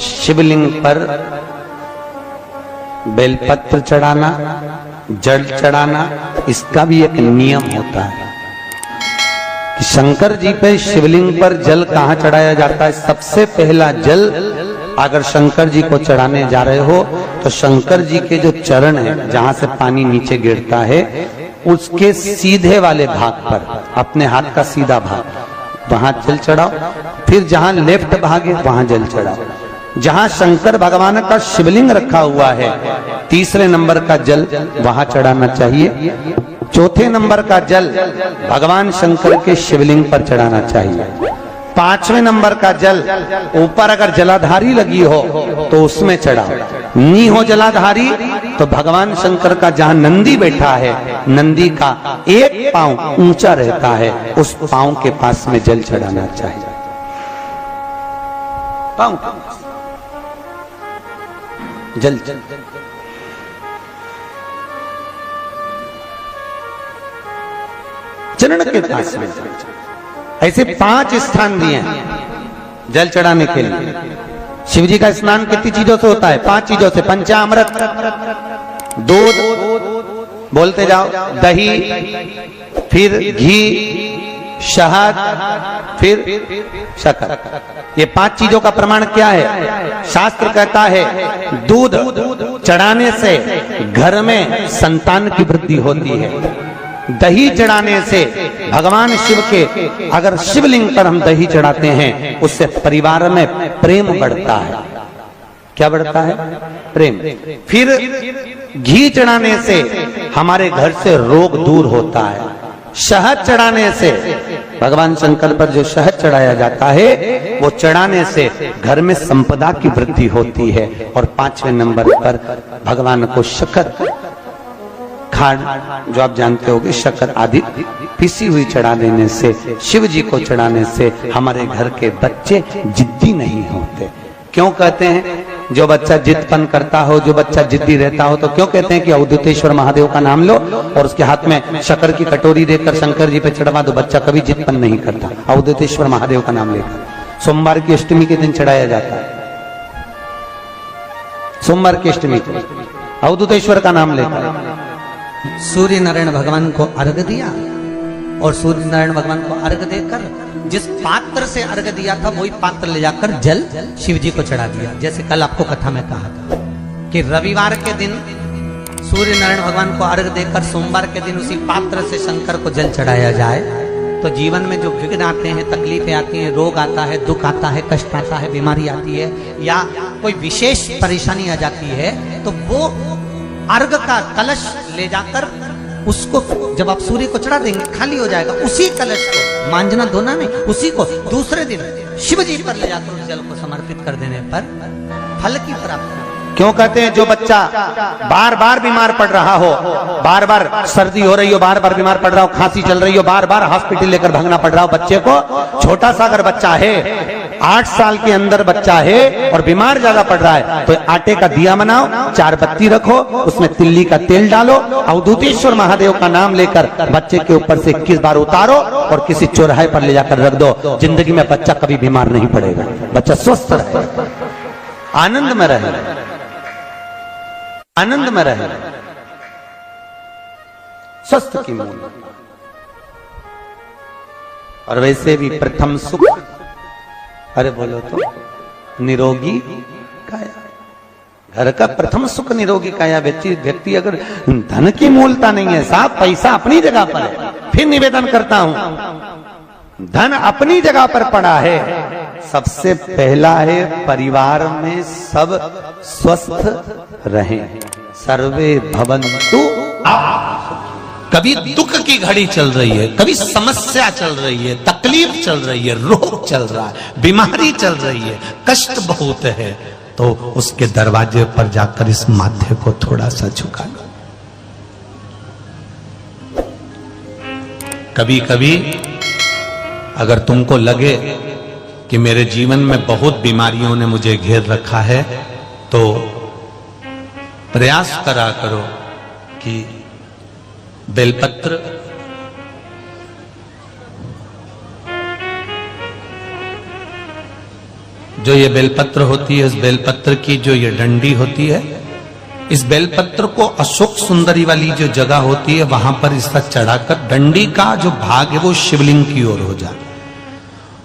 शिवलिंग पर बेलपत्र चढ़ाना, जल चढ़ाना, इसका भी एक नियम होता है कि शंकर जी पे शिवलिंग पर जल कहाँ चढ़ाया जाता है। सबसे पहला जल अगर शंकर जी को चढ़ाने जा रहे हो तो शंकर जी के जो चरण है, जहां से पानी नीचे गिरता है, उसके सीधे वाले भाग पर, अपने हाथ का सीधा भाग, वहां जल चढ़ाओ। फिर जहां लेफ्ट भाग है वहां जल चढ़ाओ। जहां शंकर भगवान का शिवलिंग रखा हुआ है, तीसरे नंबर का जल वहां चढ़ाना चाहिए। चौथे नंबर का जल भगवान शंकर के शिवलिंग पर चढ़ाना चाहिए। पांचवें नंबर का जल ऊपर अगर जलाधारी लगी हो तो उसमें चढ़ाओ, नी हो जलाधारी तो भगवान शंकर का जहां नंदी बैठा है, नंदी का एक पांव ऊंचा रहता है, उस पांव के पास में जल चढ़ाना चाहिए। पांव जल चरण के पास में। ऐसे 5 स्थान दिए हैं जल चढ़ाने के लिए। शिव जी का स्नान कितनी चीजों से होता है? 5 चीजों से। पंचामृत, दूध, बोलते जाओ, दही, फिर घी, शहद, फिर शक्कर। ये 5 चीजों का प्रमाण क्या है? शास्त्र कहता है दूध चढ़ाने से घर में संतान की वृद्धि होती है। दही चढ़ाने से भगवान शिव के, अगर शिवलिंग पर हम दही चढ़ाते हैं, उससे परिवार में प्रेम बढ़ता है। क्या बढ़ता है? प्रेम। फिर घी चढ़ाने से हमारे घर से रोग दूर होता है। शहद चढ़ाने से, भगवान शंकर पर जो शहद चढ़ाया जाता है, वो चढ़ाने से घर में संपदा की वृद्धि होती है। और 5वें नंबर पर भगवान को शक्कर, खांड, जो आप जानते होंगे, शक्कर आदि पिसी हुई चढ़ा देने से, शिव जी को चढ़ाने से हमारे घर के बच्चे जिद्दी नहीं होते। क्यों कहते हैं? जो बच्चा जिद्दपन करता हो, जो बच्चा जिद्दी रहता हो, तो क्यों कहते हैं कि अवधूतेश्वर महादेव का नाम लो और उसके हाथ में शक्कर की कटोरी देकर शंकर जी पे चढ़वा दो, बच्चा कभी जिद्दपन नहीं करता। अवधूतेश्वर महादेव का नाम लेकर सोमवार की अष्टमी के दिन चढ़ाया जाता है। सोमवार की अष्टमी को अवधूतेश्वर का नाम लेकर सूर्य नारायण भगवान को अर्घ दिया, और सूर्य नारायण भगवान को अर्घ देकर जिस पात्र से अर्घ दिया था वही पात्र ले जाकर जल शिव जी को चढ़ा दिया। जैसे कल आपको कथा में कहा था कि रविवार के दिन सूर्य नारायण भगवान को अर्घ देकर सोमवार के दिन उसी पात्र से शंकर को जल चढ़ाया जाए, तो जीवन में जो विघ्न आते हैं, तकलीफें आती हैं, रोग आता है, दुख आता है, कष्ट आता है, बीमारी आती है, या कोई विशेष परेशानी आ जाती है, तो वो अर्घ का कलश ले जाकर उसको जब आप सूर्य को चढ़ा देंगे, खाली हो जाएगा। उसी कलश को मांजना धोना नहीं, उसी को दूसरे दिन शिव जी पर ले जाकर उस जल को समर्पित कर देने पर फल की प्राप्ति। क्यों कहते हैं? जो बच्चा बार बार बीमार पड़ रहा हो, बार बार सर्दी हो रही हो, बार बार बीमार पड़ रहा हो, खांसी चल रही हो, बार बार हॉस्पिटल लेकर भागना पड़ रहा हो बच्चे को, छोटा सा अगर बच्चा है, 8 साल के अंदर बच्चा है और बीमार ज्यादा पड़ रहा है, तो आटे का दिया बनाओ, 4 बत्ती रखो, उसमें तिल्ली का तेल डालो, अवधूतेश्वर महादेव का नाम लेकर बच्चे के ऊपर से 21 बार उतारो और किसी चौराहे पर ले जाकर रख दो। जिंदगी में बच्चा कभी बीमार नहीं पड़ेगा, बच्चा स्वस्थ रहे, आनंद में रहे, आनंद में रहे, स्वस्थ की मूल। और वैसे भी प्रथम सुख, अरे बोलो तो, निरोगी काया। घर का प्रथम सुख निरोगी काया। व्यक्ति अगर धन की मूलता नहीं है, साहब पैसा अपनी जगह पर है, फिर निवेदन करता हूं, धन अपनी जगह पर पड़ा है, सबसे पहला है परिवार में सब स्वस्थ रहें, सर्वे भवन्तु। कभी दुख की घड़ी चल रही है, कभी समस्या चल रही है, तकलीफ चल रही है, रोग चल रहा है, बीमारी चल रही है, कष्ट बहुत है, तो उसके दरवाजे पर जाकर इस माथे को थोड़ा सा झुका लो। कभी कभी अगर तुमको लगे कि मेरे जीवन में बहुत बीमारियों ने मुझे घेर रखा है, तो प्रयास करा करो कि बेलपत्र, जो ये बेलपत्र होती है, इस बेलपत्र की जो ये डंडी होती है, इस बेलपत्र को अशोक सुंदरी वाली जो जगह होती है वहां पर इसका चढ़ाकर डंडी का जो भाग है वो शिवलिंग की ओर हो जाए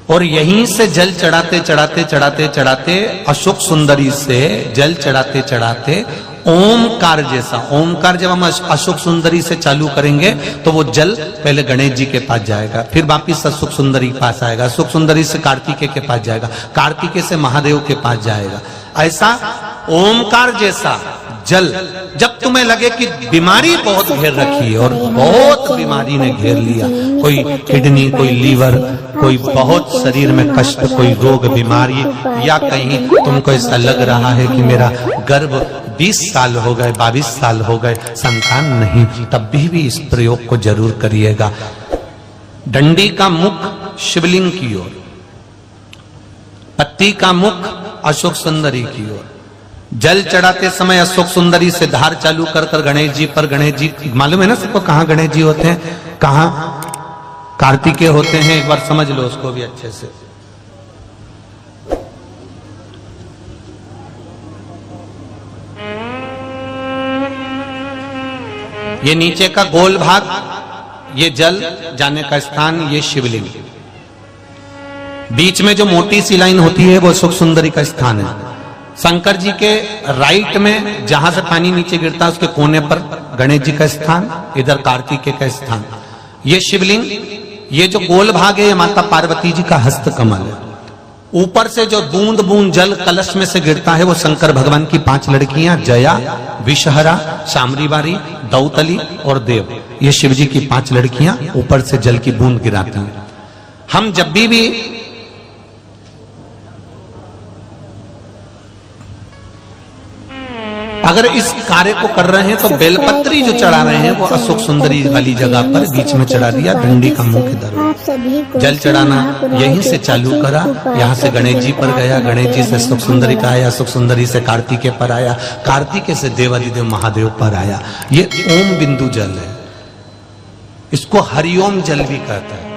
और यहीं से जल चढ़ाते चढ़ाते चढ़ाते चढ़ाते अशोक सुंदरी से जल चढ़ाते चढ़ाते ओमकार जैसा, ओमकार जब हम अशोक सुंदरी से चालू करेंगे तो वो जल पहले गणेश जी के पास जाएगा, फिर वापिस अशोक सुंदरी के पास आएगा, अशोक सुंदरी से कार्तिकेय के पास जाएगा, कार्तिकेय से महादेव के पास जाएगा। ऐसा ओमकार जैसा जल, जब तुम्हें लगे कि बीमारी बहुत घेर रखी है और बहुत बीमारी ने घेर लिया, कोई किडनी, कोई लीवर, कोई बहुत शरीर में कष्ट, कोई रोग बीमारी, या कहीं तुमको ऐसा लग रहा है कि मेरा गर्भ 20 साल हो गए, 22 साल हो गए, संतान नहीं, तब भी इस प्रयोग को जरूर करिएगा। डंडी का मुख शिवलिंग की ओर, पत्ती का मुख अशोक सुंदरी की ओर, जल चढ़ाते समय अशोक सुंदरी से धार चालू कर कर गणेश जी पर, गणेश जी मालूम है ना सबको कहां गणेश जी होते हैं, कहां कार्तिकेय होते हैं, एक बार समझ लो उसको भी अच्छे से। ये नीचे का गोल भाग, ये जल जाने का स्थान, ये शिवलिंग, बीच में जो मोटी सी लाइन होती है वो अशोक सुंदरी का स्थान है। शंकर जी के राइट में जहां से पानी नीचे गिरता है उसके कोने पर गणेश जी का स्थान, इधर कार्तिकेय का स्थान। ये शिवलिंग, ये जो गोल भाग है ये माता पार्वती जी का हस्त कमल है। ऊपर से जो बूंद बूंद जल कलश में से गिरता है वो शंकर भगवान की 5 लड़कियां, जया, विषहरा, शामरीवारी, दौतली और देव, ये शिव जी की 5 लड़कियां ऊपर से जल की बूंद गिराती हैं। हम जब भी अगर इस कार्य को कर रहे हैं तो बेलपत्री जो चढ़ा रहे हैं वो अशोक सुंदरी वाली जगह पर बीच में चढ़ा दिया, डंडी का मुख इधर, जल चढ़ाना यहीं से चालू करा, यहाँ से गणेश जी पर गया, गणेश जी से अशोक सुंदरी का आया, अशोक सुंदरी से कार्तिकेय पर आया, कार्तिकेय से देवादिदेव महादेव पर आया। ये ओम बिंदु जल है, इसको हरिओम जल भी कहता है।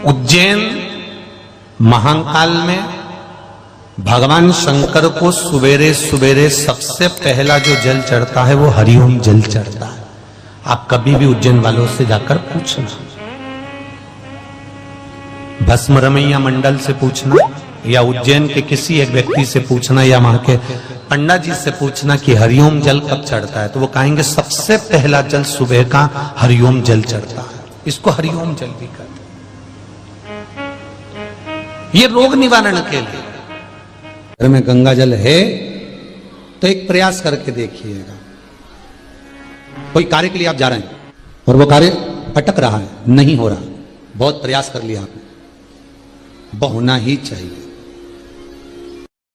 उज्जैन महाकाल में भगवान शंकर को सुबेरे सुबेरे सबसे पहला जो जल चढ़ता है वो हरिओम जल चढ़ता है। आप कभी भी उज्जैन वालों से जाकर पूछना, भस्म रमैया मंडल से पूछना या उज्जैन के किसी एक व्यक्ति से पूछना या वहां के पंडा जी से पूछना कि हरिओम जल कब चढ़ता है, तो वो कहेंगे सबसे पहला जल सुबह का हरिओम जल चढ़ता है। इसको हरिओम जल भी कहते हैं। ये रोग निवारण के लिए। घर में गंगा जल है तो एक प्रयास करके देखिएगा, कोई कार्य के लिए आप जा रहे हैं और वो कार्य अटक रहा है, नहीं हो रहा, बहुत प्रयास कर लिया आपने, होना ही चाहिए।